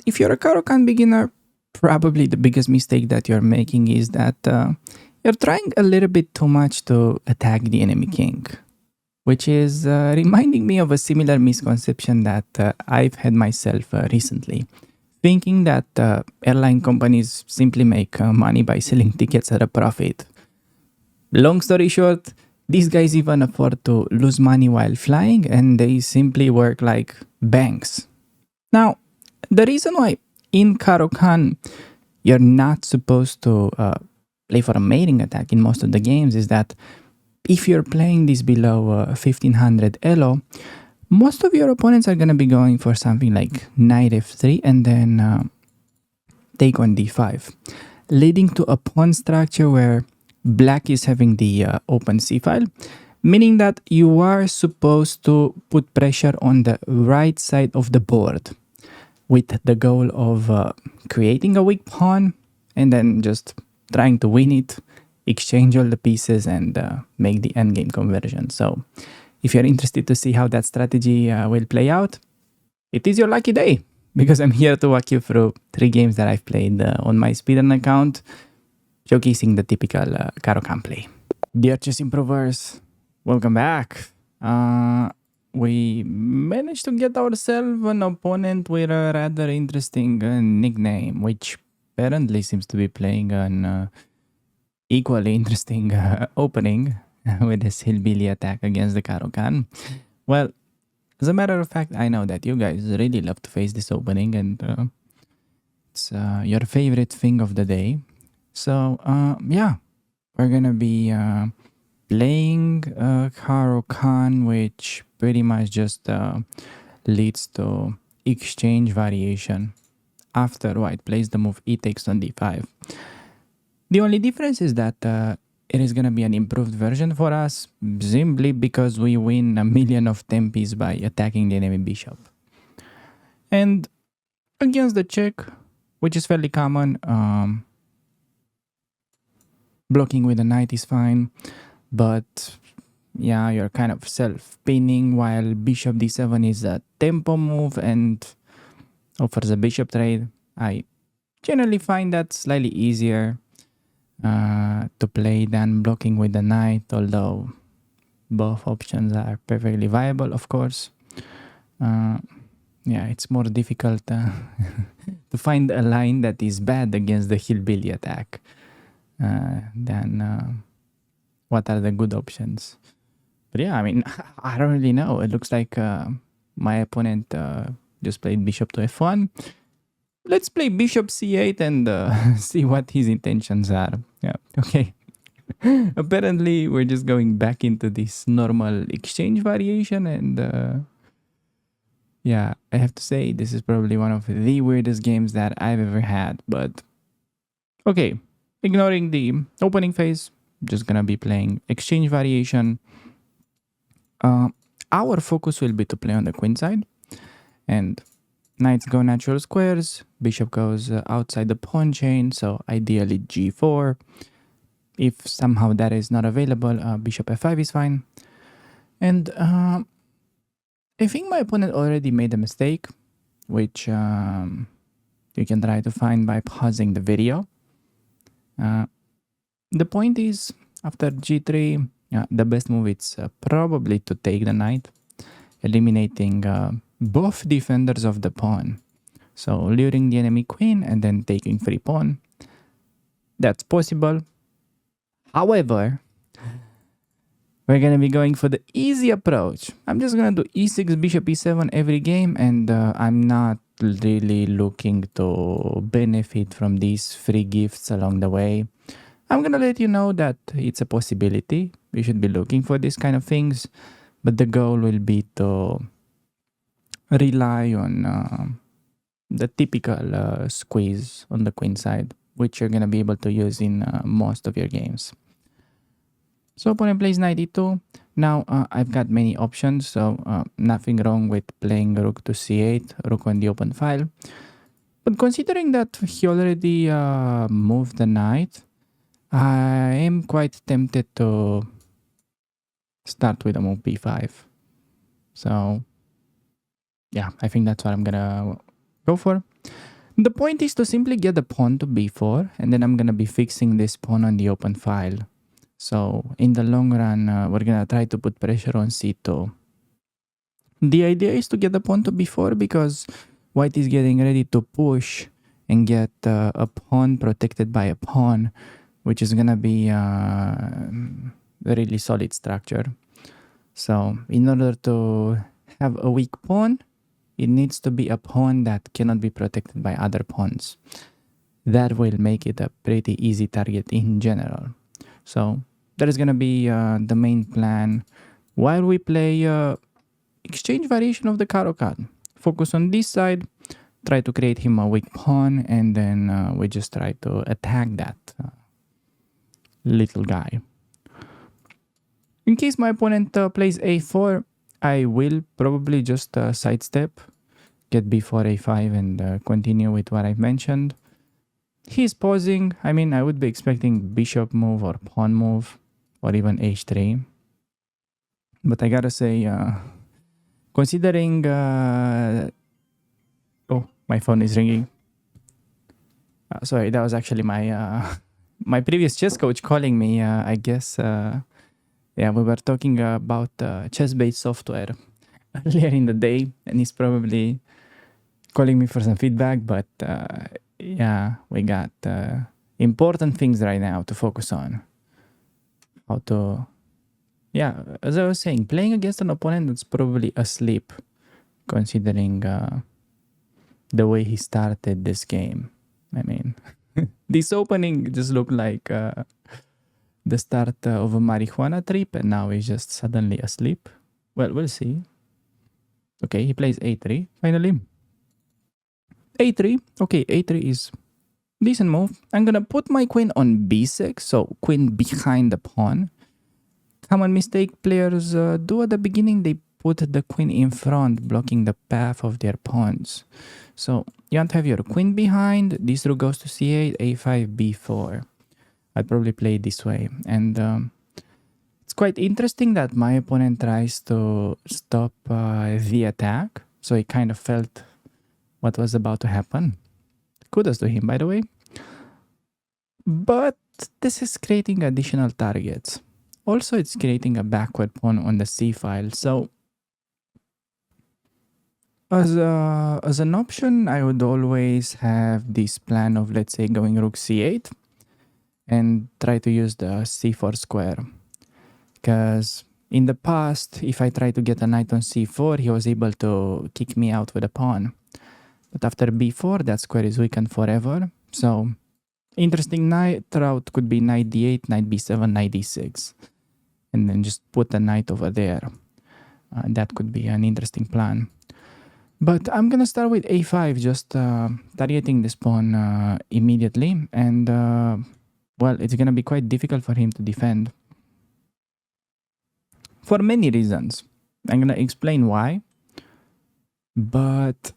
if you're a Caro-Kann beginner, probably the biggest mistake that you're making is that you're trying a little bit too much to attack the enemy king, which is reminding me of a similar misconception that I've had myself recently, thinking that airline companies simply make money by selling tickets at a profit. Long story short, these guys even afford to lose money while flying, and they simply work like banks. Now, the reason why in Caro-Kann you're not supposed to play for a mating attack in most of the games is that if you're playing this below 1500 elo, most of your opponents are going to be going for something like knight f3 and then take on d5, leading to a pawn structure where black is having the open c file, meaning that you are supposed to put pressure on the right side of the board with the goal of creating a weak pawn and then just trying to win it, exchange all the pieces, and make the endgame conversion. So if you're interested to see how that strategy will play out, it is your lucky day, because I'm here to walk you through 3 games that I've played on my speedrun account, showcasing the typical Caro-Kann play. Dear chess improvers, welcome back. We managed to get ourselves an opponent with a rather interesting nickname, which apparently seems to be playing an equally interesting opening with this Hilbilly attack against the Caro-Kann. Well, as a matter of fact, I know that you guys really love to face this opening, and it's your favorite thing of the day. So, yeah, we're gonna be playing Caro-Kann, which pretty much just leads to exchange variation after white plays the move e takes on d5. The only difference is that it is going to be an improved version for us, simply because we win a million of tempis by attacking the enemy bishop. And against the check, which is fairly common, blocking with a knight is fine, but yeah, you're kind of self-pinning, while bishop d7 is a tempo move and offers a bishop trade. I generally find that slightly easier to play than blocking with the knight, although both options are perfectly viable, of course. Yeah, it's more difficult to find a line that is bad against the Hilbilly attack than what are the good options. But yeah, I mean, I don't really know. It looks like my opponent just played bishop to f1. Let's play bishop c8 and see what his intentions are. Yeah, okay. Apparently, we're just going back into this normal exchange variation, and yeah, I have to say, this is probably one of the weirdest games that I've ever had. But okay, ignoring the opening phase, just gonna be playing exchange variation. Our focus will be to play on the queen side, and knights go natural squares, bishop goes outside the pawn chain, so ideally g4. If somehow that is not available, bishop f5 is fine. And I think my opponent already made a mistake, which you can try to find by pausing the video. The point is, after g3, the best move is probably to take the knight, eliminating both defenders of the pawn. So luring the enemy queen and then taking free pawn. That's possible. However, we're going to be going for the easy approach. I'm just going to do e6, bishop e7 every game, and I'm not really looking to benefit from these free gifts along the way. I'm going to let you know that it's a possibility. We should be looking for these kind of things, but the goal will be to rely on the typical squeeze on the queen side, which you're going to be able to use in most of your games. So opponent plays knight e2. Now I've got many options, so nothing wrong with playing rook to c8, rook on the open file. But considering that he already moved the knight, I am quite tempted to start with a move b5. So yeah, I think that's what I'm gonna go for. The point is to simply get the pawn to b4, and then I'm gonna be fixing this pawn on the open file. So in the long run, we're gonna try to put pressure on c2. The idea is to get the pawn to b4 because white is getting ready to push and get a pawn protected by a pawn, which is gonna be a really solid structure. So in order to have a weak pawn, it needs to be a pawn that cannot be protected by other pawns. That will make it a pretty easy target in general. So that is gonna be the main plan while we play exchange variation of the Caro-Kann. Focus on this side, try to create him a weak pawn, and then we just try to attack that little guy. In case my opponent plays a4, I will probably just sidestep, get b4, a5, and continue with what I mentioned. He's pausing. I mean, I would be expecting bishop move or pawn move or even h3. But I gotta say, considering... oh, my phone is ringing. Sorry, that was actually my my previous chess coach calling me. I guess, yeah, we were talking about chess-based software earlier in the day, and he's probably calling me for some feedback. But yeah, we got important things right now to focus on. How to... Yeah, as I was saying, playing against an opponent that's probably asleep, considering the way he started this game. I mean, this opening just looked like the start of a marijuana trip, and now he's just suddenly asleep. Well, we'll see. Okay, he plays a3, finally. a3, okay, a3 is decent move. I'm gonna put my queen on b6, so queen behind the pawn. Common mistake players do at the beginning, they put the queen in front, blocking the path of their pawns. So you want to have your queen behind, this rook goes to c8, a5, b4. I'd probably play it this way. And it's quite interesting that my opponent tries to stop the attack. So he kind of felt what was about to happen. Kudos to him, by the way. But this is creating additional targets. Also, it's creating a backward pawn on the c file. So as an option, I would always have this plan of, let's say, going rook c8 and try to use the c4 square. Because in the past, if I try to get a knight on c4, he was able to kick me out with a pawn. But after b4, that square is weakened forever. So interesting knight route could be knight d8, knight b7, knight d6. And then just put a knight over there. That could be an interesting plan. But I'm gonna start with a5, just targeting this pawn immediately. And, well, it's gonna be quite difficult for him to defend. For many reasons. I'm gonna explain why. But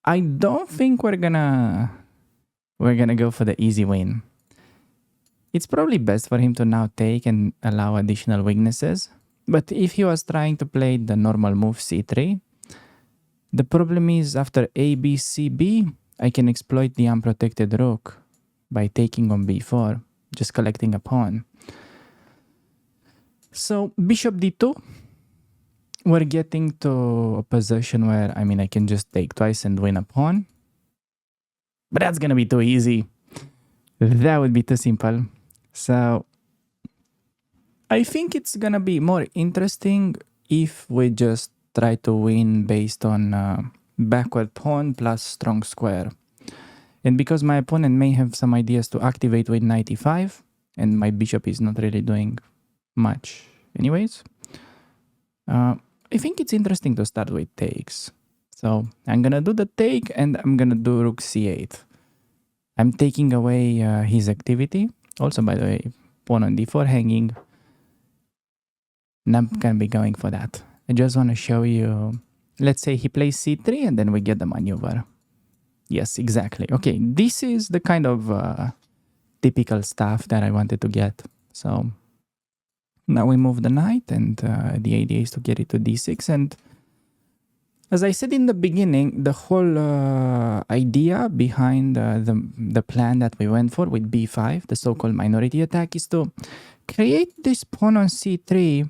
I don't think we're gonna go for the easy win. It's probably best for him to now take and allow additional weaknesses. But if he was trying to play the normal move c3, the problem is after a, b, c, b, I can exploit the unprotected rook by taking on b4, just collecting a pawn. So bishop d2, we're getting to a position where, I mean, I can just take twice and win a pawn. But that's gonna be too easy. That would be too simple. So I think it's gonna be more interesting if we just try to win based on backward pawn plus strong square. And because my opponent may have some ideas to activate with knight e5, and my bishop is not really doing much anyways, I think it's interesting to start with takes. So I'm gonna do the take and I'm gonna do rook c8. I'm taking away his activity. Also, by the way, pawn on d4 hanging. And I'm gonna be going for that. I just want to show you, let's say he plays c3 and then we get the maneuver. Yes, exactly. Okay, this is the kind of typical stuff that I wanted to get. So now we move the knight and the idea is to get it to d6, and As I said in the beginning, the whole idea behind the plan that we went for with b5, the so-called minority attack, is to create this pawn on c3,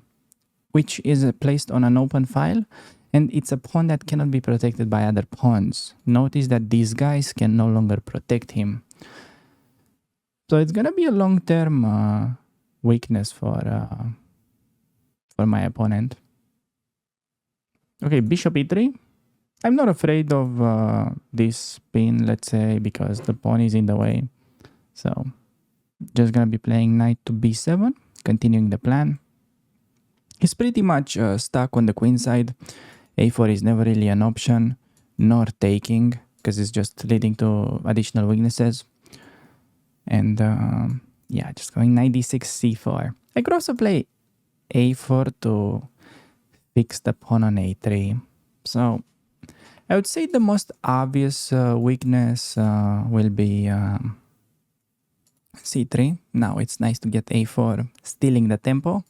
which is placed on an open file, and it's a pawn that cannot be protected by other pawns. Notice that these guys can no longer protect him. So it's gonna be a long-term weakness for my opponent. Okay, bishop e3. I'm not afraid of this pin, let's say, because the pawn is in the way. So just gonna be playing knight to b7, continuing the plan. He's pretty much stuck on the queen side. a4 is never really an option, nor taking, because it's just leading to additional weaknesses. And yeah, just going knight d6, c4. I could also play a4 to fix the pawn on a3. So I would say the most obvious weakness will be c3. Now it's nice to get a4, stealing the tempo.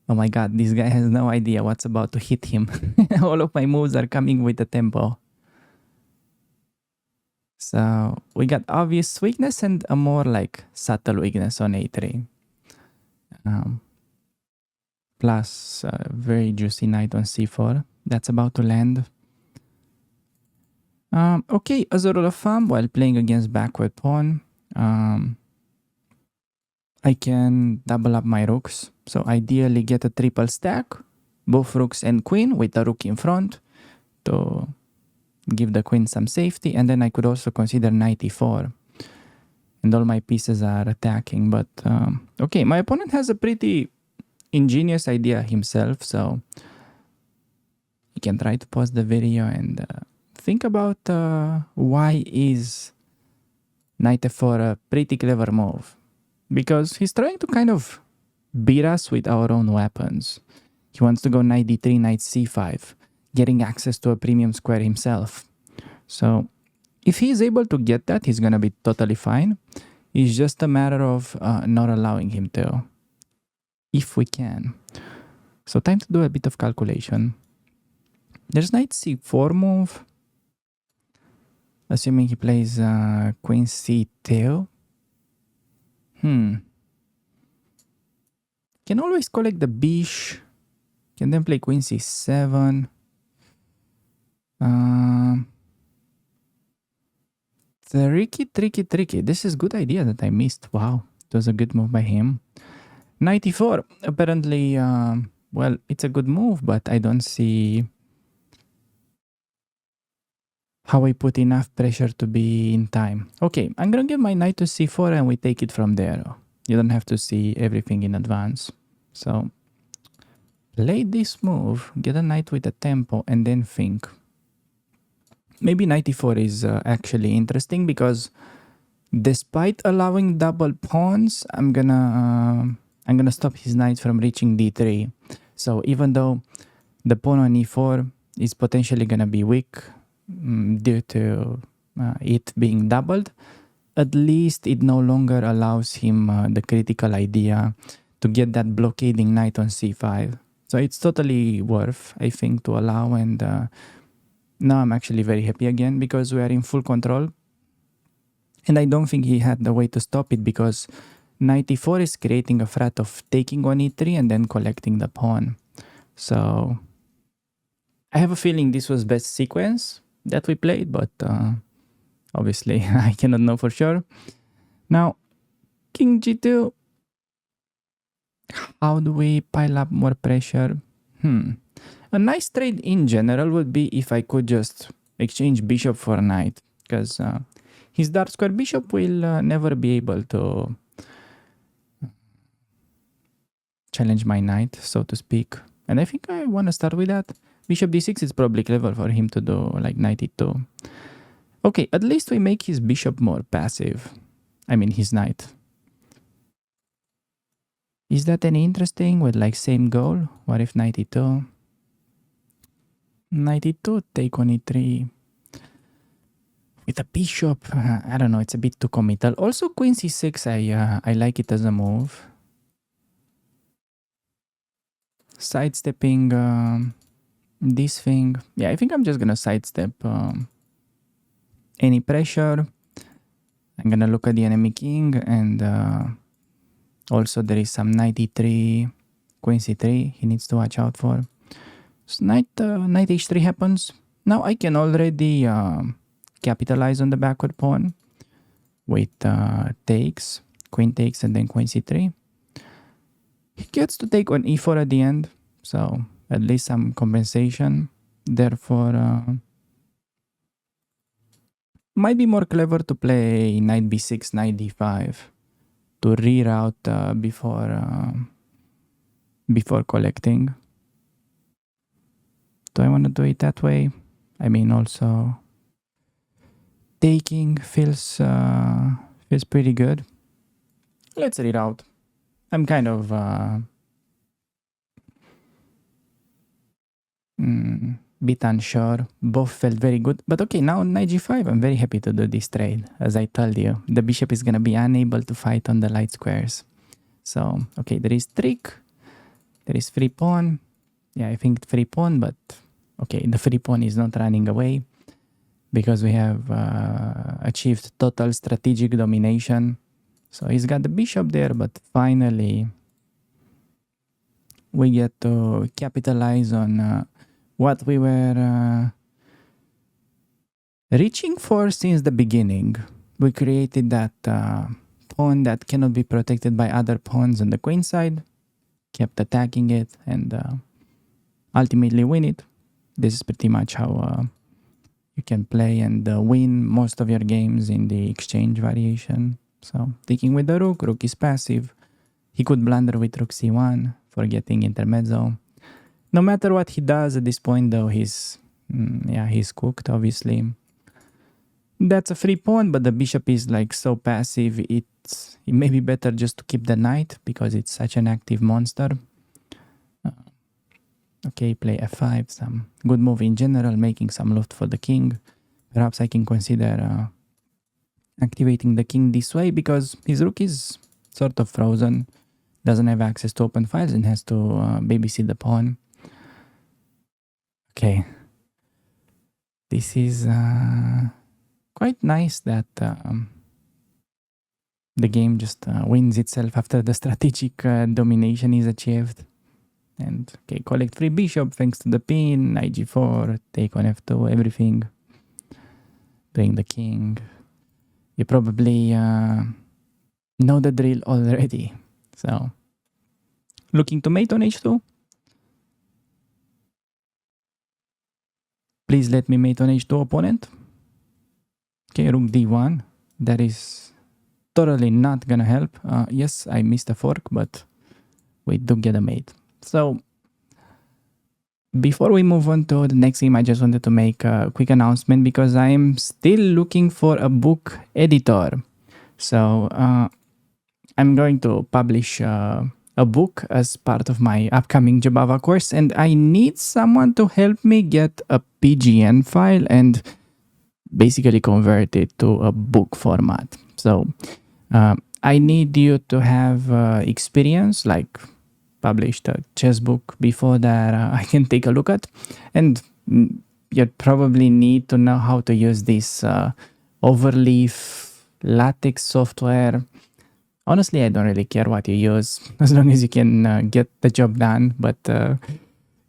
Oh my god, this guy has no idea what's about to hit him. All of my moves are coming with the tempo. So we got obvious weakness and a more like subtle weakness on a3. Plus very juicy knight on c4. That's about to land. Okay, as a rule of thumb, while playing against backward pawn, I can double up my rooks. So ideally get a triple stack, both rooks and queen with a rook in front to give the queen some safety. And then I could also consider knight e4. And all my pieces are attacking. But okay, my opponent has a pretty ingenious idea himself. So you can try to pause the video and think about why is knight f4 a pretty clever move. Because he's trying to kind of beat us with our own weapons. He wants to go knight d3, knight c5, getting access to a premium square himself. So if he is able to get that, he's going to be totally fine. It's just a matter of not allowing him to, if we can. So time to do a bit of calculation. There's knight c4 move. Assuming he plays queen c2. Can always collect the bish. Can then play queen c7. Tricky. This is a good idea that I missed. Wow, it was a good move by him. Knight e4. Apparently, well, it's a good move, but I don't see how I put enough pressure to be in time. Okay, I'm gonna give my knight to c4 and we take it from there. You don't have to see everything in advance. So play this move, get a knight with a tempo, and then think. Maybe knight e4 is actually interesting because despite allowing double pawns, I'm gonna stop his knight from reaching d3. So even though the pawn on e4 is potentially gonna be weak due to it being doubled, at least it no longer allows him the critical idea to get that blockading knight on c5. So it's totally worth, I think, to allow. And now I'm actually very happy again because we are in full control. And I don't think he had the way to stop it because knight e4 is creating a threat of taking on e3 and then collecting the pawn. So I have a feeling this was best sequence that we played, but obviously I cannot know for sure. Now, king g2. How do we pile up more pressure? A nice trade in general would be if I could just exchange bishop for knight, because his dark square bishop will never be able to challenge my knight, so to speak. And I think I want to start with that. Bishop d6 is probably clever for him to do like knight e2. Okay, at least we make his bishop more passive. I mean his knight. Is that any interesting with like same goal? What if knight e2? Knight e2, take on e3. With a bishop, I don't know, it's a bit too committal. Also queen c6, I like it as a move. Sidestepping this thing. Yeah, I think I'm just gonna sidestep any pressure. I'm gonna look at the enemy king, and also there is some knight e3, queen c3 he needs to watch out for. So knight h3 happens. Now I can already capitalize on the backward pawn with takes, queen takes, and then queen c3. He gets to take on e4 at the end, so at least some compensation. Therefore, might be more clever to play knight b6, knight d5 to reroute before collecting. Do I want to do it that way? I mean, also taking feels pretty good. Let's reroute. I'm kind of bit unsure. Both felt very good. But okay, now knight g5, I'm very happy to do this trade. As I told you, the bishop is going to be unable to fight on the light squares. So, okay, there is trick. There is free pawn. Yeah, I think free pawn, but okay, the free pawn is not running away because we have achieved total strategic domination. So he's got the bishop there, but finally we get to capitalize on what we were reaching for since the beginning. We created that pawn that cannot be protected by other pawns on the queen side, kept attacking it, and ultimately win it. This is pretty much how you can play and win most of your games in the exchange variation. So taking with the rook is passive. He could blunder with rook c1, forgetting intermezzo. No matter what he does at this point, though, he's cooked, obviously. That's a free pawn, but the bishop is like so passive. It may be better just to keep the knight because it's such an active monster. Okay, play f5, some good move in general, making some loft for the king. Perhaps I can consider activating the king this way because his rook is sort of frozen, doesn't have access to open files and has to babysit the pawn. Okay, this is quite nice that the game just wins itself after the strategic domination is achieved. And okay, collect free bishop thanks to the pin, knight g4, take on f2, everything. Playing the king. You probably know the drill already. So, looking to mate on h2. Please let me mate on h2, opponent. Okay, rook d1. That is totally not gonna help. Yes, I missed a fork, but we do get a mate. So, before we move on to the next game, I just wanted to make a quick announcement because I'm still looking for a book editor. So, I'm going to publish a book as part of my upcoming Jabava course, and I need someone to help me get a PGN file and basically convert it to a book format. So, I need you to have experience, like published a chess book before that I can take a look at, and you probably need to know how to use this overleaf latex software. Honestly, I don't really care what you use as long as you can get the job done. But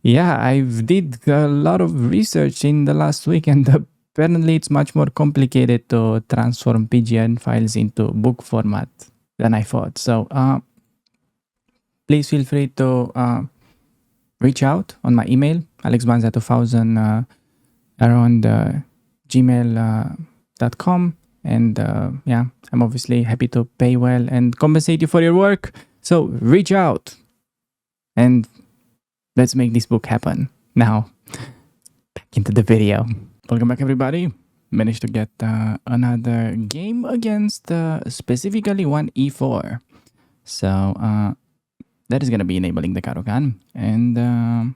yeah, I did a lot of research in the last week, and apparently it's much more complicated to transform PGN files into book format than I thought. So please feel free to reach out on my email, alexbanza2000 around gmail.com. And yeah, I'm obviously happy to pay well and compensate you for your work. So reach out and let's make this book happen. Now, back into the video. Welcome back, everybody. Managed to get another game against specifically one e4. So that is going to be enabling the Caro-Kann. And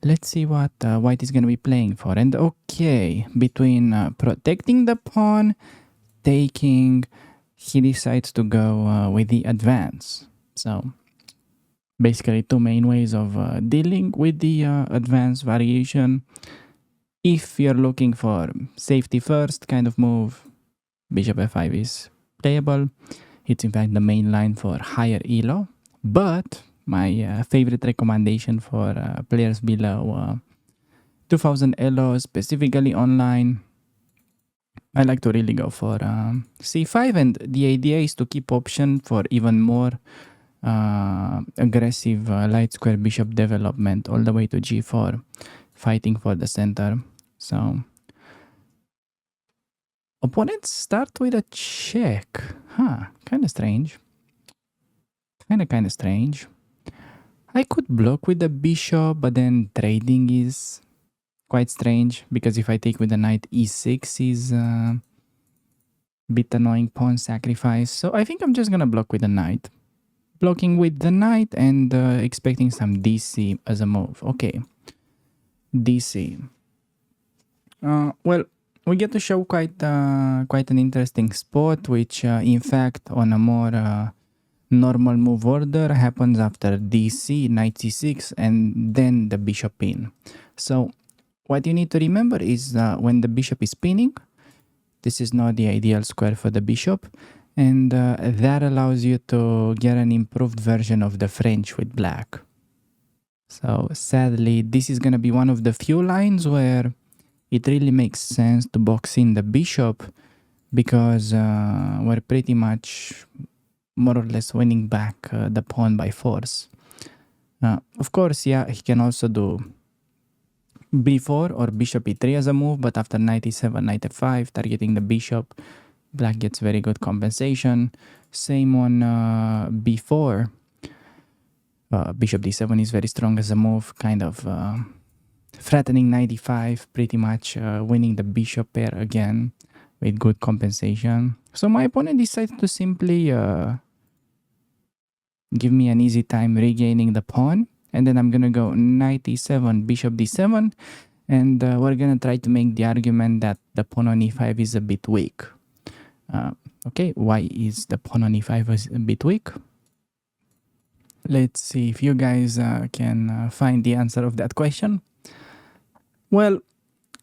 let's see what white is going to be playing for. And okay, between protecting the pawn, taking, he decides to go with the advance. So Basically, two main ways of dealing with the advanced variation. If you're looking for safety first kind of move, bishop f5 is playable. It's in fact the main line for higher elo. But my favorite recommendation for players below 2000 elo, specifically online, I like to really go for c5, and the idea is to keep option for even more aggressive light square bishop development all the way to g4, fighting for the center. So opponents start with a check. Kind of strange. Kind of strange. I could block with the bishop, but then trading is quite strange, because if I take with the knight, e6 is a bit annoying pawn sacrifice. So I think I'm just gonna block with the knight. Blocking with the knight and expecting some dc as a move. Okay, dc. Well, we get to show quite an interesting spot, which in fact on a more normal move order happens after dc, knight c6, and then the bishop pin. So what you need to remember is when the bishop is pinning, this is not the ideal square for the bishop, and that allows you to get an improved version of the French with black. So sadly, this is going to be one of the few lines where it really makes sense to box in the bishop, because we're pretty much more or less winning back the pawn by force. Of course, yeah, he can also do b4 or bishop e3 as a move, but after knight e7, knight f5, targeting the bishop, black gets very good compensation. Same on b4. Bishop d7 is very strong as a move, kind of threatening knight e5, pretty much winning the bishop pair again with good compensation. So my opponent decided to simply give me an easy time regaining the pawn. And then I'm going to go knight e7, bishop d7. And we're going to try to make the argument that the pawn on e5 is a bit weak. Okay, why is the pawn on e5 a bit weak? Let's see if you guys can find the answer of that question. Well,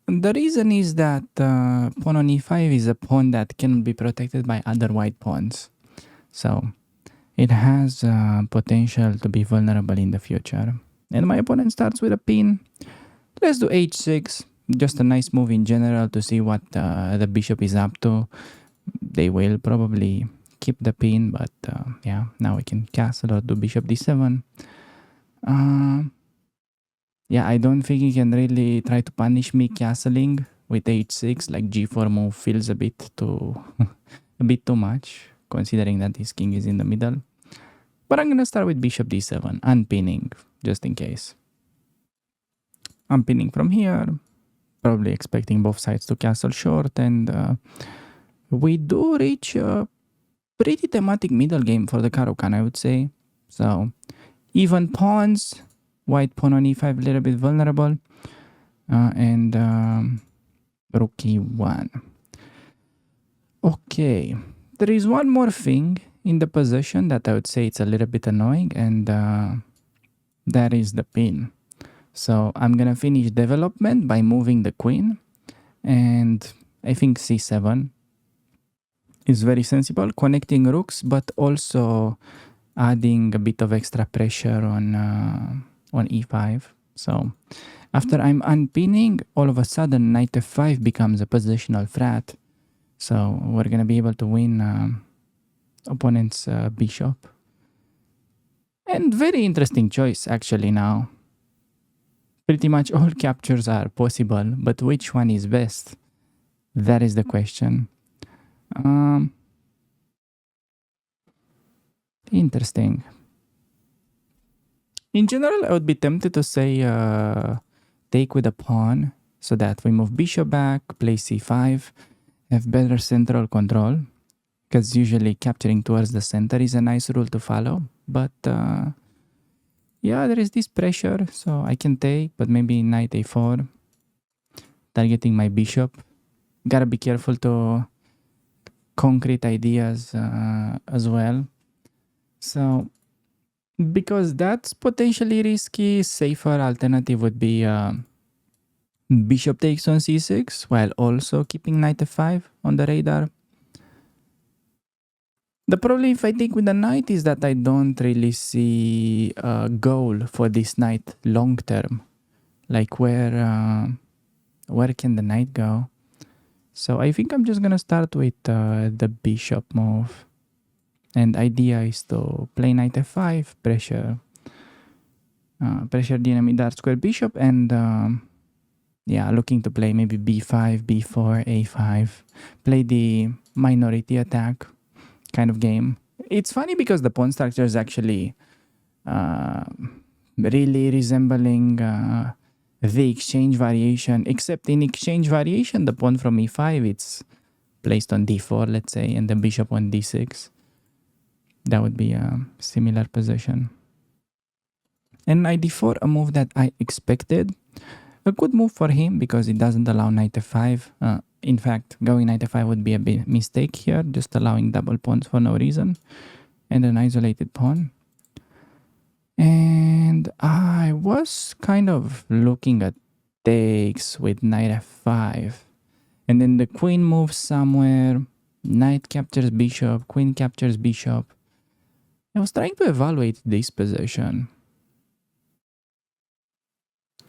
the reason is that pawn on e5 is a pawn that can be protected by other white pawns. So it has potential to be vulnerable in the future. And my opponent starts with a pin. Let's do h6. Just a nice move in general to see what the bishop is up to. They will probably keep the pin, but yeah, now we can castle or do bishop d7. Yeah, I don't think he can really try to punish me castling with h6. Like g4 move feels a bit too a bit too much, considering that his king is in the middle. But I'm gonna start with bishop d7, unpinning, just in case. Unpinning from here, probably expecting both sides to castle short, and we do reach a pretty thematic middle game for the Caro-Kann, I would say. So even pawns, white pawn on e5 a little bit vulnerable, and rook e1. Okay, there is one more thing in the position that I would say it's a little bit annoying, and that is the pin. So I'm gonna finish development by moving the queen, and I think c7 is very sensible, connecting rooks, but also adding a bit of extra pressure on e5. So after I'm unpinning, all of a sudden knight f5 becomes a positional threat. So we're gonna be able to win opponent's bishop. And very interesting choice actually now. Pretty much all captures are possible, but which one is best? That is the question. Interesting. In general, I would be tempted to say take with a pawn, so that we move bishop back, play c5, have better central control, because usually capturing towards the center is a nice rule to follow. But yeah, there is this pressure, so I can take, but maybe knight a4, targeting my bishop. Gotta be careful to concrete ideas as well. So Because that's potentially risky. Safer alternative would be bishop takes on c6 while also keeping knight f5 on the radar. The problem if I take with the knight is that I don't really see a goal for this knight long term. Like where can the knight go? So I think I'm just gonna start with the bishop move. And idea is to play knight f5, pressure the enemy dark square bishop, and yeah, looking to play maybe b5, b4, a5, play the minority attack kind of game. It's funny because the pawn structure is actually really resembling the exchange variation, except in exchange variation, the pawn from e5, it's placed on d4, let's say, and the bishop on d6. That would be a similar position. And knight d4, a move that I expected. A good move for him because it doesn't allow knight f5. In fact, going knight f5 would be a big mistake here, just allowing double pawns for no reason. And an isolated pawn. And I was kind of looking at takes with knight f5. And then the queen moves somewhere. Knight captures bishop, queen captures bishop. I was trying to evaluate this position.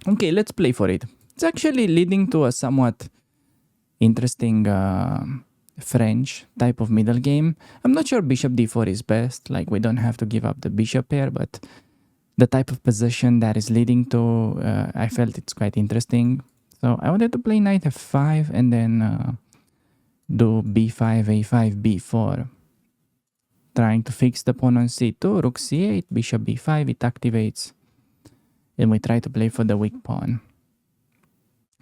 Okay, let's play for it. It's actually leading to a somewhat interesting French type of middle game. I'm not sure bishop d4 is best. Like, we don't have to give up the bishop pair, but the type of position that is leading to, I felt it's quite interesting. So I wanted to play knight f5 and then do b5, a5, b4. Trying to fix the pawn on c2, rook c8, bishop b5, it activates. And we try to play for the weak pawn.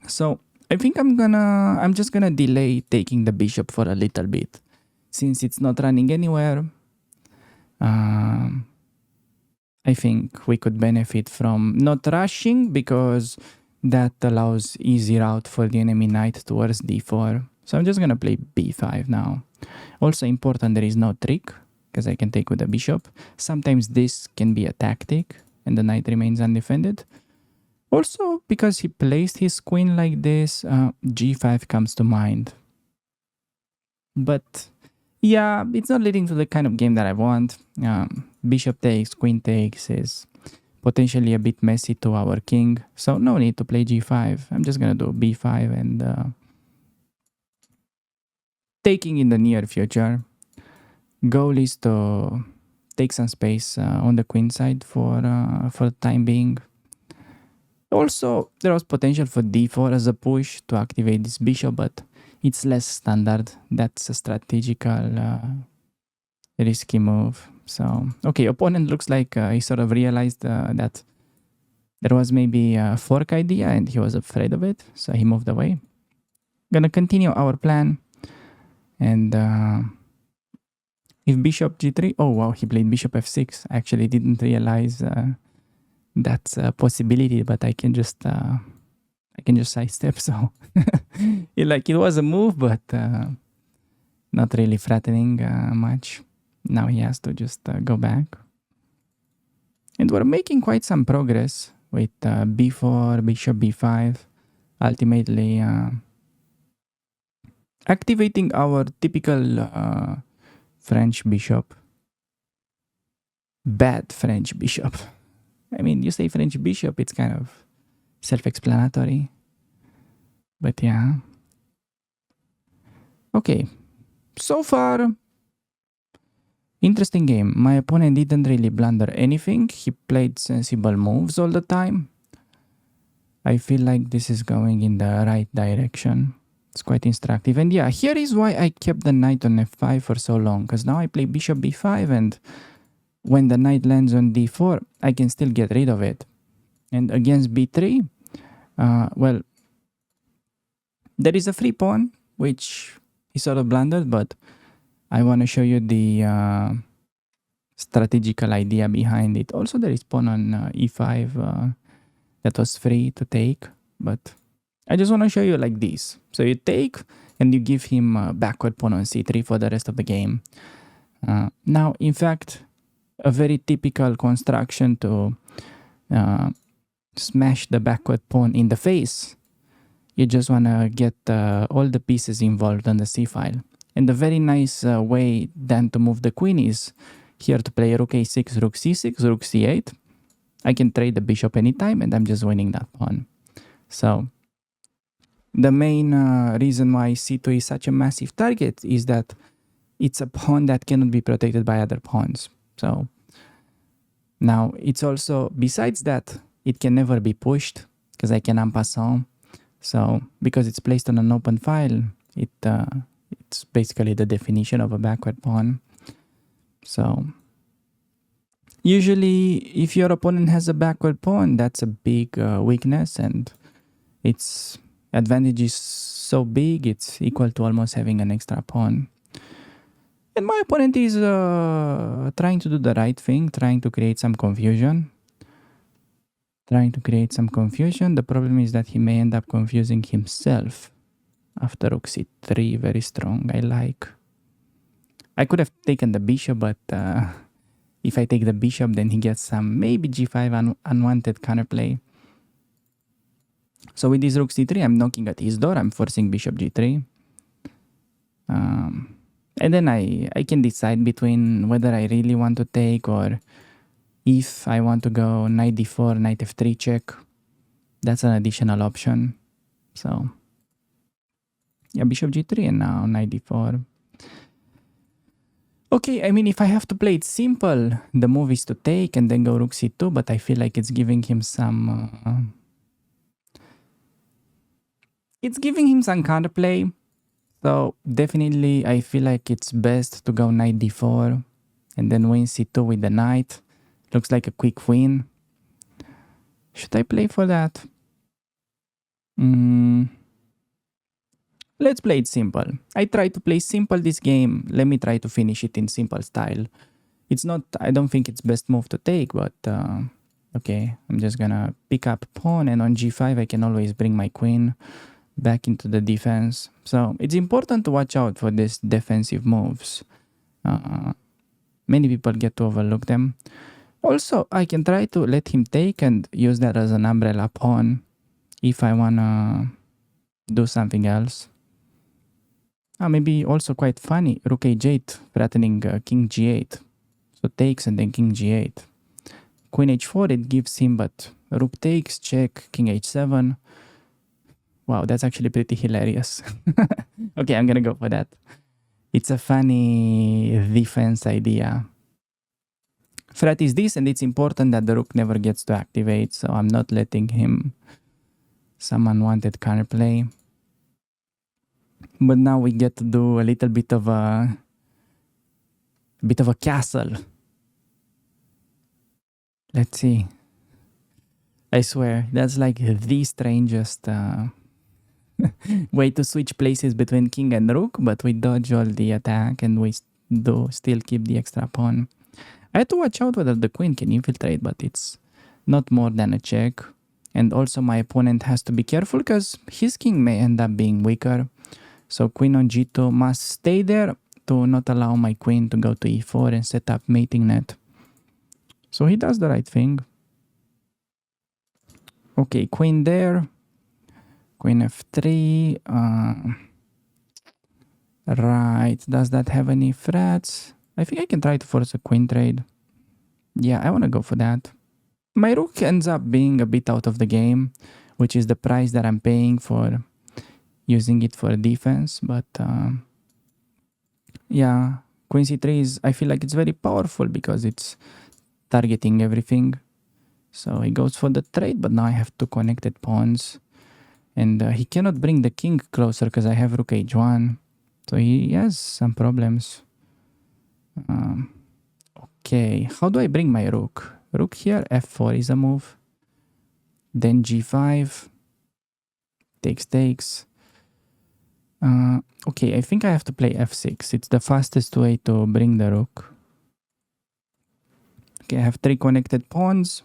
So I think I'm just gonna delay taking the bishop for a little bit. Since it's not running anywhere, I think we could benefit from not rushing because that allows easy route for the enemy knight towards d4. So I'm just gonna play b5 now. Also important, there is no trick because I can take with the bishop. Sometimes this can be a tactic and the knight remains undefended. Also, because he placed his queen like this, g5 comes to mind. But yeah, it's not leading to the kind of game that I want. Bishop takes, queen takes is potentially a bit messy to our king. So no need to play g5. I'm just going to do b5 and taking in the near future. Goal is to take some space on the queen side for the time being. Also, there was potential for d4 as a push to activate this bishop, but it's less standard. That's a strategical risky move. So, okay, opponent looks like he sort of realized that there was maybe a fork idea and he was afraid of it, so he moved away. Gonna continue our plan. And if bishop g3, oh wow, he played bishop f6. I actually didn't realize that's a possibility, but I can just sidestep. So it was a move, but not really threatening much. Now he has to just go back. And we're making quite some progress with b4, bishop b5, ultimately activating our typical French bishop. Bad French bishop. I mean, you say French bishop, it's kind of self-explanatory. But yeah. Okay. So far, interesting game. My opponent didn't really blunder anything. He played sensible moves all the time. I feel like this is going in the right direction. It's quite instructive. And yeah, here is why I kept the knight on f5 for so long. Because now I play bishop b5 and when the knight lands on d4, I can still get rid of it. And against b3, well, there is a free pawn, which he sort of blundered, but I want to show you the strategical idea behind it. Also, there is pawn on e5 that was free to take, but I just want to show you like this. So you take and you give him a backward pawn on c3 for the rest of the game. Now, in fact, a very typical construction to smash the backward pawn in the face. You just want to get all the pieces involved on the c-file. And the very nice way then to move the queen is here to play rook a6, rook c6, rook c8. I can trade the bishop anytime and I'm just winning that pawn. So the main reason why c2 is such a massive target is that it's a pawn that cannot be protected by other pawns. So now it's also, besides that, it can never be pushed because I can en passant. So because it's placed on an open file, it's basically the definition of a backward pawn. So usually if your opponent has a backward pawn, that's a big weakness, and its advantage is so big it's equal to almost having an extra pawn. And my opponent is trying to do the right thing, trying to create some confusion. The problem is that he may end up confusing himself. After rook c3, very strong, I like. I could have taken the bishop, but if I take the bishop, then he gets some maybe g5 unwanted counterplay. So with this rook c3, I'm knocking at his door, I'm forcing bishop g3. And then I can decide between whether I really want to take or if I want to go knight d4, knight f3 check. That's an additional option. So yeah, bishop g3 and now knight d4. Okay, I mean, if I have to play it simple, the move is to take and then go rook c2, but I feel like it's giving him some... it's giving him some counterplay. So definitely I feel like it's best to go knight d4 and then win c2 with the knight. Looks like a quick win. Should I play for that? Let's play it simple. I try to play simple this game. Let me try to finish it in simple style. It's not, I don't think it's best move to take, but okay, I'm just gonna pick up pawn, and on g5 I can always bring my queen back into the defense. So it's important to watch out for these defensive moves. Many people get to overlook them. Also, I can try to let him take and use that as an umbrella pawn if I wanna do something else. Maybe also quite funny, rook h8 threatening king g8. So takes and then king g8. Queen h4 it gives him, but rook takes, check, king h7. Wow, that's actually pretty hilarious. Okay, I'm gonna go for that. It's a funny defense idea. Threat is this, and it's important that the rook never gets to activate, so I'm not letting him some unwanted counterplay. But now we get to do a little bit of a castle. Let's see. I swear, that's like the strangest way to switch places between king and rook, but we dodge all the attack and we do still keep the extra pawn. I had to watch out whether the queen can infiltrate, but it's not more than a check. And also my opponent has to be careful because his king may end up being weaker. So queen on g2 must stay there to not allow my queen to go to e4 and set up mating net. So he does the right thing. Okay, queen there. Queen f3. Right, does that have any threats? I think I can try to force a queen trade. Yeah, I want to go for that. My rook ends up being a bit out of the game, which is the price that I'm paying for using it for defense. But yeah, queen c3 is, I feel like it's very powerful because it's targeting everything. So he goes for the trade, but now I have two connected pawns. And he cannot bring the king closer because I have rook h1. So he has some problems. Okay, how do I bring my rook? Rook here, f4 is a move. Then g5. Takes. Okay, I think I have to play f6. It's the fastest way to bring the rook. Okay, I have three connected pawns.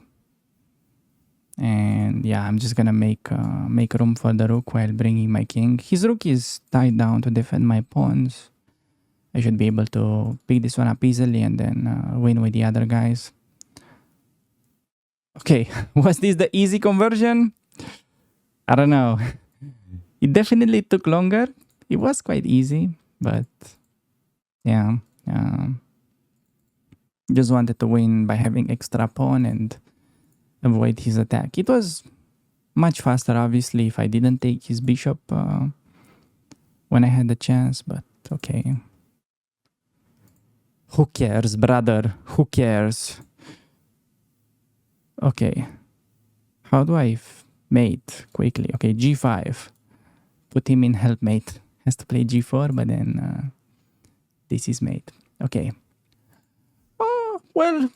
And yeah, I'm just gonna make room for the rook while bringing my king. His rook is tied down to defend my pawns. I should be able to pick this one up easily and then win with the other guys. Okay, was this the easy conversion? I don't know. It definitely took longer. It was quite easy, but yeah. Just wanted to win by having extra pawn and avoid his attack. It was much faster, obviously, if I didn't take his bishop when I had the chance, but okay. Who cares, brother? Who cares? Okay. How do I mate quickly? Okay, g5. Put him in helpmate. Has to play g4, but then this is mate. Okay. Oh, well,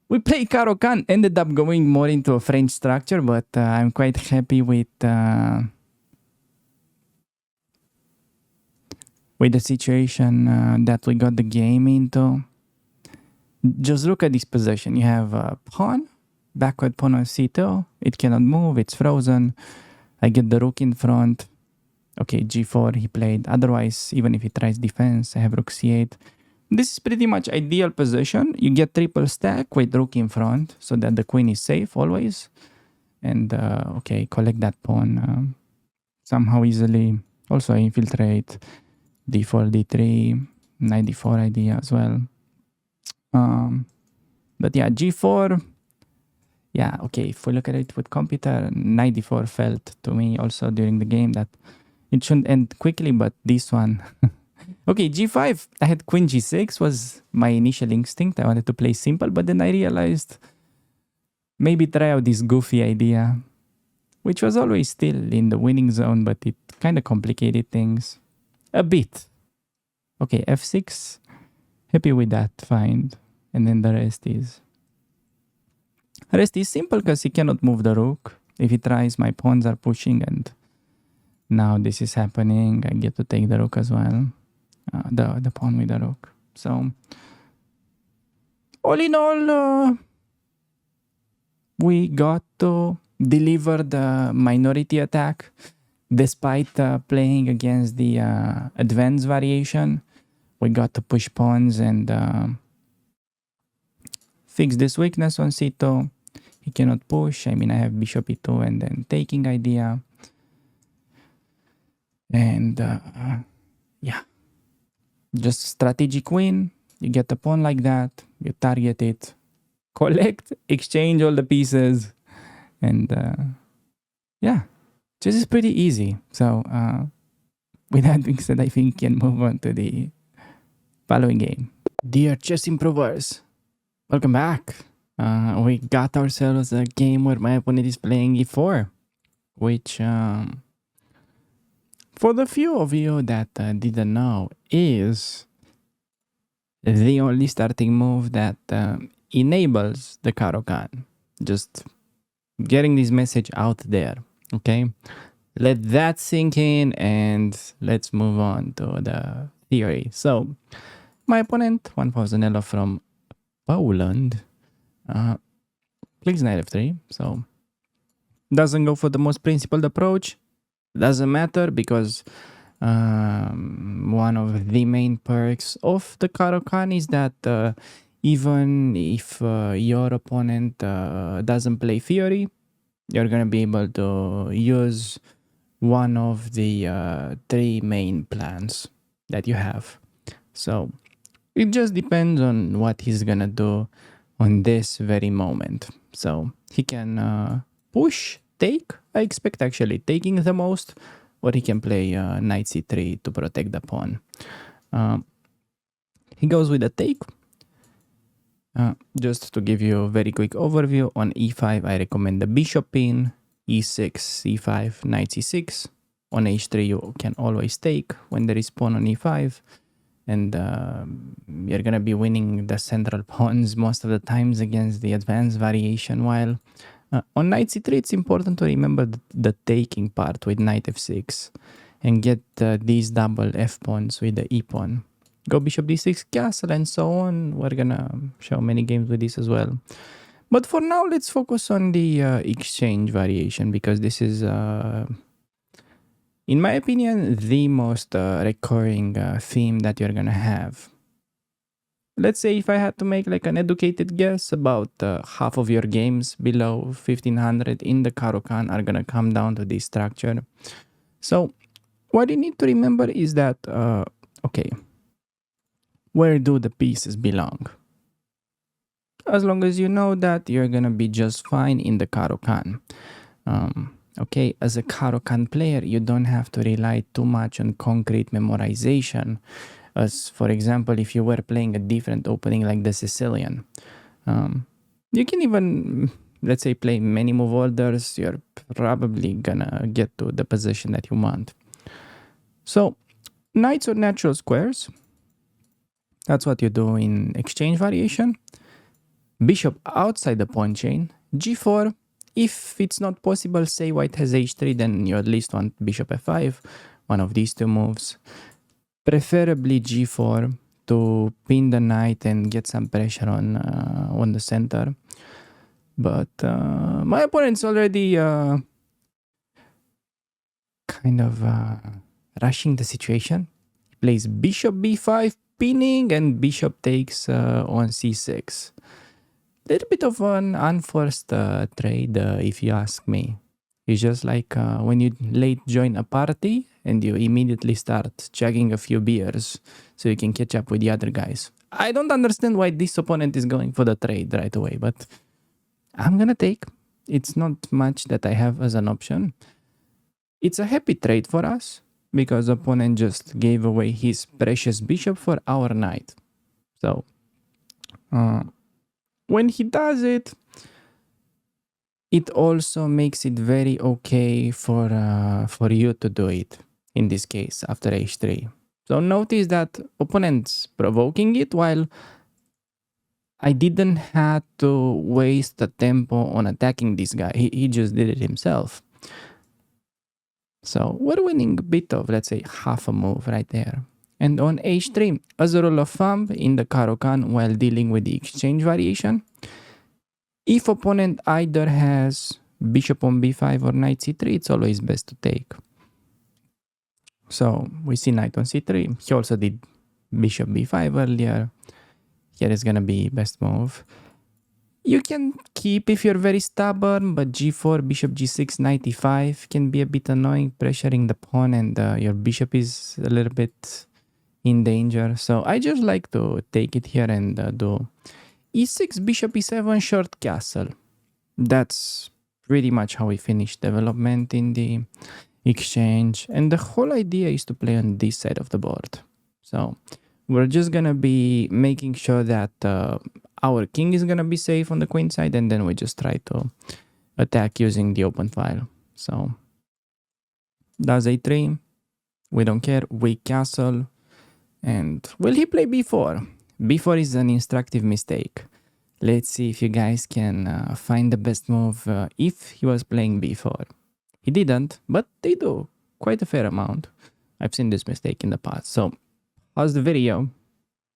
we play Caro-Kann. Ended up going more into a French structure, but I'm quite happy with the situation that we got the game into. Just look at this position. You have a pawn, backward pawn on c2. It cannot move. It's frozen. I get the rook in front. Okay, g4 he played. Otherwise, even if he tries defense, I have rook c8. This is pretty much ideal position. You get triple stack with rook in front so that the queen is safe always. And okay, collect that pawn somehow easily. Also infiltrate d4, d3, knight d4 idea as well. But yeah, g4. Yeah, okay, if we look at it with computer, knight d4 felt to me also during the game that it shouldn't end quickly, but this one... Okay, g5. I had queen g6 was my initial instinct. I wanted to play simple, but then I realized maybe try out this goofy idea, which was always still in the winning zone, but it kind of complicated things a bit. Okay, f6. Happy with that find. And then the rest is simple because he cannot move the rook. If he tries, my pawns are pushing, and now this is happening. I get to take the rook as well. The pawn with the rook. So all in all, we got to deliver the minority attack despite playing against the advanced variation. We got to push pawns and fix this weakness on c2. He cannot push. I mean, I have bishop e2 and then taking idea. And yeah. Just strategic win. You get the pawn like that. You target it. Collect. Exchange all the pieces. And yeah. This is pretty easy. So with that being said, I think we can move on to the following game. Dear chess improvers, welcome back. We got ourselves a game where my opponent is playing e4. Which... for the few of you that didn't know, is the only starting move that enables the Caro-Kann. Just getting this message out there, okay? Let that sink in and let's move on to the theory. So, my opponent, 1000 elo from Poland, plays knight f3, so doesn't go for the most principled approach. Doesn't matter because one of the main perks of the Caro-Kann is that even if your opponent doesn't play theory, you're going to be able to use one of the three main plans that you have. So it just depends on what he's going to do on this very moment. So he can push, take. I expect actually taking the most, or he can play knight c3 to protect the pawn. He goes with a take. Just to give you a very quick overview, on e5 I recommend the bishop in, e6, c5, knight c6. On h3 you can always take when there is pawn on e5, and you're gonna be winning the central pawns most of the times against the advanced variation, while on knight c3 it's important to remember the taking part with knight f6 and get these double f pawns with the e pawn. Go bishop d6 castle and so on. We're gonna show many games with this as well. But for now, let's focus on the exchange variation, because this is in my opinion, the most recurring theme that you're gonna have. Let's say if I had to make like an educated guess, about half of your games below 1500 in the Caro-Kann are gonna come down to this structure. So what you need to remember is that, okay, where do the pieces belong? As long as you know that, you're gonna be just fine in the Caro-Kann. Okay, as a Caro-Kann player, you don't have to rely too much on concrete memorization. As for example, if you were playing a different opening like the Sicilian, you can even, let's say, play many move orders. You're probably gonna get to the position that you want. So, knights or natural squares, that's what you do in exchange variation. Bishop outside the pawn chain, g4. If it's not possible, say white has h3, then you at least want bishop f5, one of these two moves. Preferably g4 to pin the knight and get some pressure on the center. But my opponent's already kind of rushing the situation. He plays bishop b5, pinning, and bishop takes on c6. Little bit of an unforced trade, if you ask me. It's just like when you late join a party and you immediately start chugging a few beers so you can catch up with the other guys. I don't understand why this opponent is going for the trade right away, but I'm gonna take. It's not much that I have as an option. It's a happy trade for us because opponent just gave away his precious bishop for our knight. So when he does it, it also makes it very okay for you to do it, in this case, after h3. So notice that opponent's provoking it while I didn't have to waste the tempo on attacking this guy. He just did it himself. So we're winning a bit of, let's say, half a move right there. And on h3, as a rule of thumb in the Caro-Kann while dealing with the exchange variation, if opponent either has bishop on b5 or knight c3, it's always best to take. So we see knight on c3. He also did bishop b5 earlier. Here is gonna be best move. You can keep if you're very stubborn, but g4, bishop g6, knight e5 can be a bit annoying, pressuring the pawn, and your bishop is a little bit in danger. So I just like to take it here and do e6, bishop e7, short castle. That's pretty much how we finish development in the exchange. And the whole idea is to play on this side of the board. So we're just gonna be making sure that our king is gonna be safe on the queen side, and then we just try to attack using the open file. So does a3, we don't care, weak castle. And will he play b4? b4 is an instructive mistake. Let's see if you guys can find the best move if he was playing b4. He didn't, but they do quite a fair amount. I've seen this mistake in the past. So pause the video.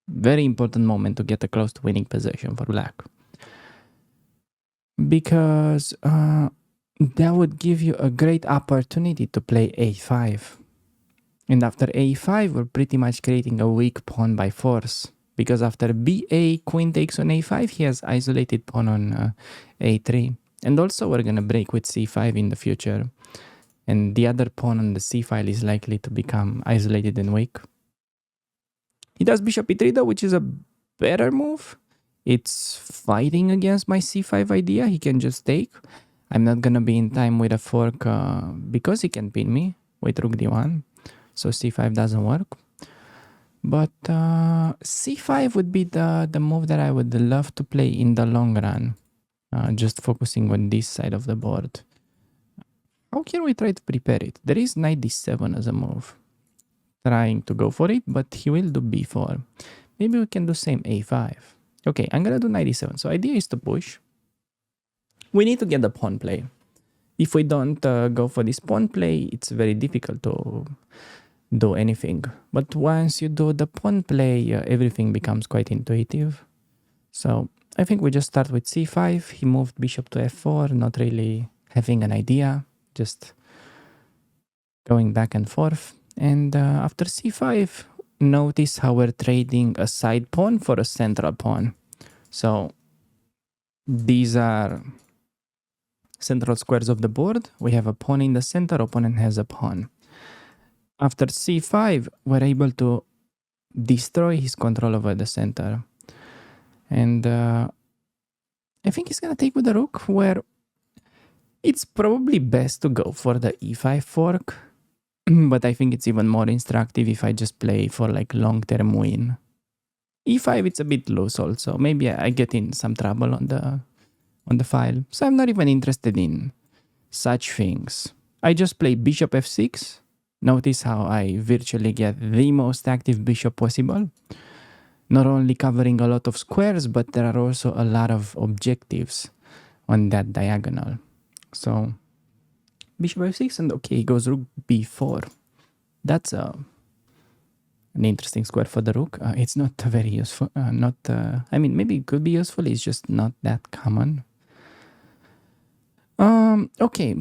Very important moment to get a close to winning position for black. Because that would give you a great opportunity to play a5. And after a5, we're pretty much creating a weak pawn by force. Because after ba, queen takes on a5, he has isolated pawn on a3. And also we're gonna break with c5 in the future. And the other pawn on the c file is likely to become isolated and weak. He does bishop e3 though, which is a better move. It's fighting against my c5 idea. He can just take. I'm not gonna be in time with a fork because he can pin me with rook d1. So c5 doesn't work. But c5 would be the move that I would love to play in the long run. Just focusing on this side of the board. How can we try to prepare it? There is knight d7 as a move. Trying to go for it, but he will do b4. Maybe we can do same a5. Okay, I'm gonna do knight d7. So idea is to push. We need to get the pawn play. If we don't go for this pawn play, it's very difficult to do anything. But once you do the pawn play, everything becomes quite intuitive. So I think we just start with c5. He moved bishop to f4, not really having an idea. Just going back and forth. And after c5, notice how we're trading a side pawn for a central pawn. So these are central squares of the board. We have a pawn in the center, opponent has a pawn. After c5, we're able to destroy his control over the center. And I think he's going to take with the rook, where it's probably best to go for the e5 fork. But I think it's even more instructive if I just play for like long-term win. e5, it's a bit loose also. Maybe I get in some trouble on the file. So I'm not even interested in such things. I just play bishop f6. Notice how I virtually get the most active bishop possible. Not only covering a lot of squares, but there are also a lot of objectives on that diagonal. So bishop f6, and okay, goes rook b4. That's an interesting square for the rook. It's not very useful. I mean, maybe it could be useful. It's just not that common. Okay.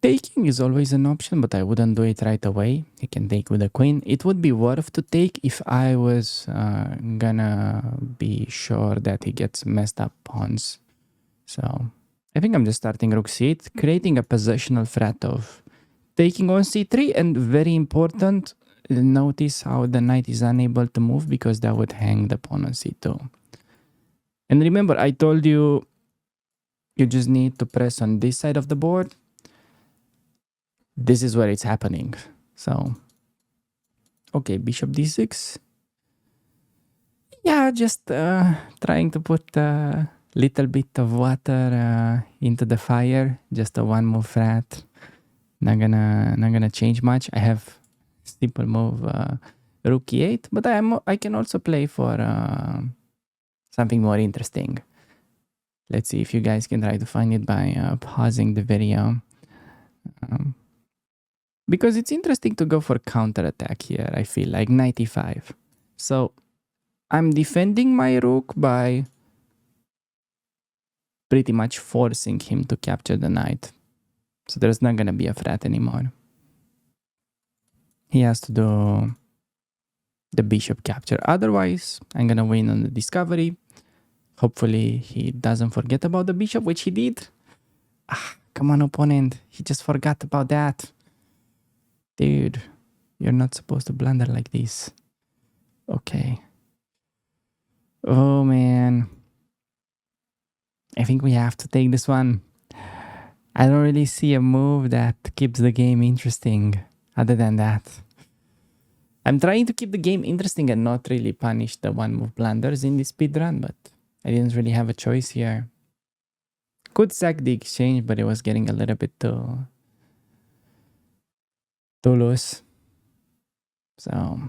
Taking is always an option, but I wouldn't do it right away. You can take with the queen. It would be worth to take if I was gonna be sure that he gets messed up pawns. So I think I'm just starting rook c8, creating a positional threat of taking on c3, and very important, notice how the knight is unable to move because that would hang the pawn on c2. And remember, I told you, you just need to press on this side of the board. This is where it's happening. So, okay, bishop d6. Yeah, just trying to put a little bit of water into the fire. Just a one move threat. Not gonna change much. I have simple move rook e8, but I can also play for something more interesting. Let's see if you guys can try to find it by pausing the video. Because it's interesting to go for counterattack here, I feel like knight e5. So I'm defending my rook by pretty much forcing him to capture the knight. So there's not gonna be a threat anymore. He has to do the bishop capture. Otherwise, I'm gonna win on the discovery. Hopefully he doesn't forget about the bishop, which he did. Come on, opponent. He just forgot about that. Dude, you're not supposed to blunder like this. Okay. Oh, man. I think we have to take this one. I don't really see a move that keeps the game interesting other than that. I'm trying to keep the game interesting and not really punish the one-move blunders in this speedrun, but I didn't really have a choice here. Could sack the exchange, but it was getting a little bit too loose. So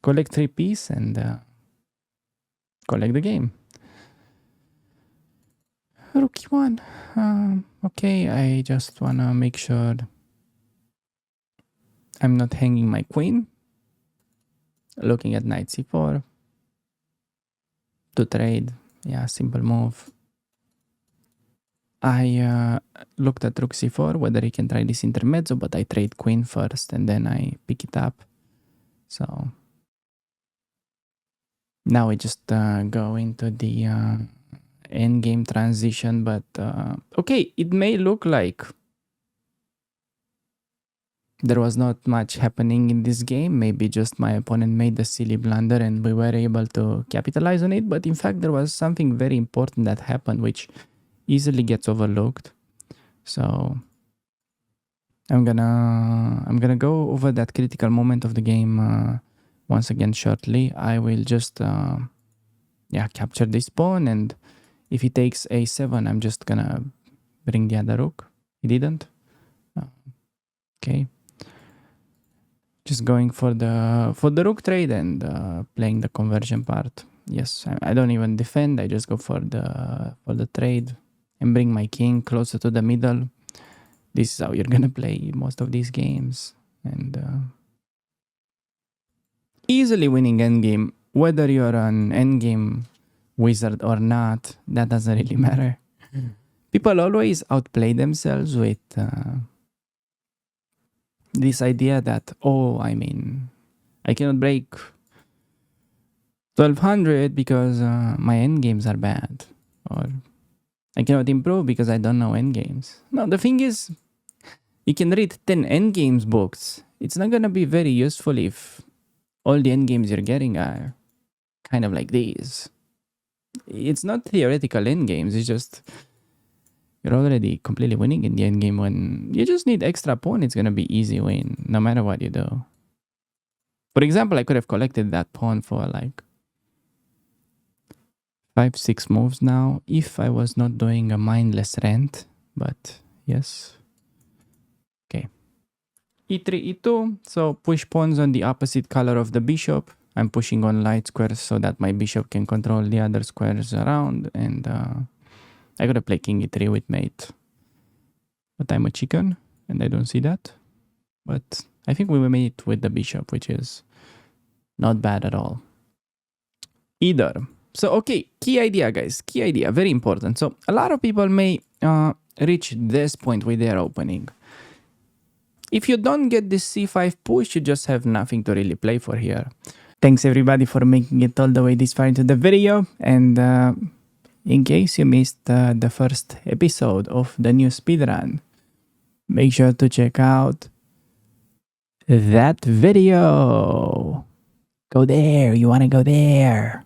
collect 3 pieces and collect the game. Rook e1. Okay, I just wanna make sure I'm not hanging my queen. Looking at knight c4 to trade. Yeah, simple move. I looked at rook c4, whether he can try this intermezzo, but I trade queen first and then I pick it up. So now we just go into the endgame transition, but okay, it may look like there was not much happening in this game. Maybe just my opponent made a silly blunder and we were able to capitalize on it, but in fact there was something very important that happened which easily gets overlooked. So I'm gonna go over that critical moment of the game once again shortly. I will just capture this pawn, and if he takes a7, I'm just gonna bring the other rook. He didn't. Okay. Just going for the rook trade and playing the conversion part. Yes, I don't even defend. I just go for the trade and bring my king closer to the middle. This is how you're gonna play most of these games, and easily winning endgame. Whether you're an endgame wizard or not, that doesn't really matter. People always outplay themselves with this idea that, oh, I mean, I cannot break 1200 because my endgames are bad, or I cannot improve because I don't know endgames. No, the thing is, you can read 10 endgames books. It's not gonna be very useful if all the endgames you're getting are kind of like these. It's not theoretical endgames, it's just you're already completely winning in the endgame. When you just need extra pawn, it's gonna be easy win, no matter what you do. For example, I could have collected that pawn for like 5-6 moves now if I was not doing a mindless rent, but yes. Okay. E3, E2, so push pawns on the opposite color of the bishop. I'm pushing on light squares so that my bishop can control the other squares around, and I gotta play king e3 with mate. But I'm a chicken, and I don't see that. But I think we will mate with the bishop, which is not bad at all. Either. So, okay, key idea, guys. Key idea, very important. So, a lot of people may reach this point with their opening. If you don't get this c5 push, you just have nothing to really play for here. Thanks everybody for making it all the way this far into the video. And in case you missed the first episode of the new speedrun, make sure to check out that video. Go there, you want to go there.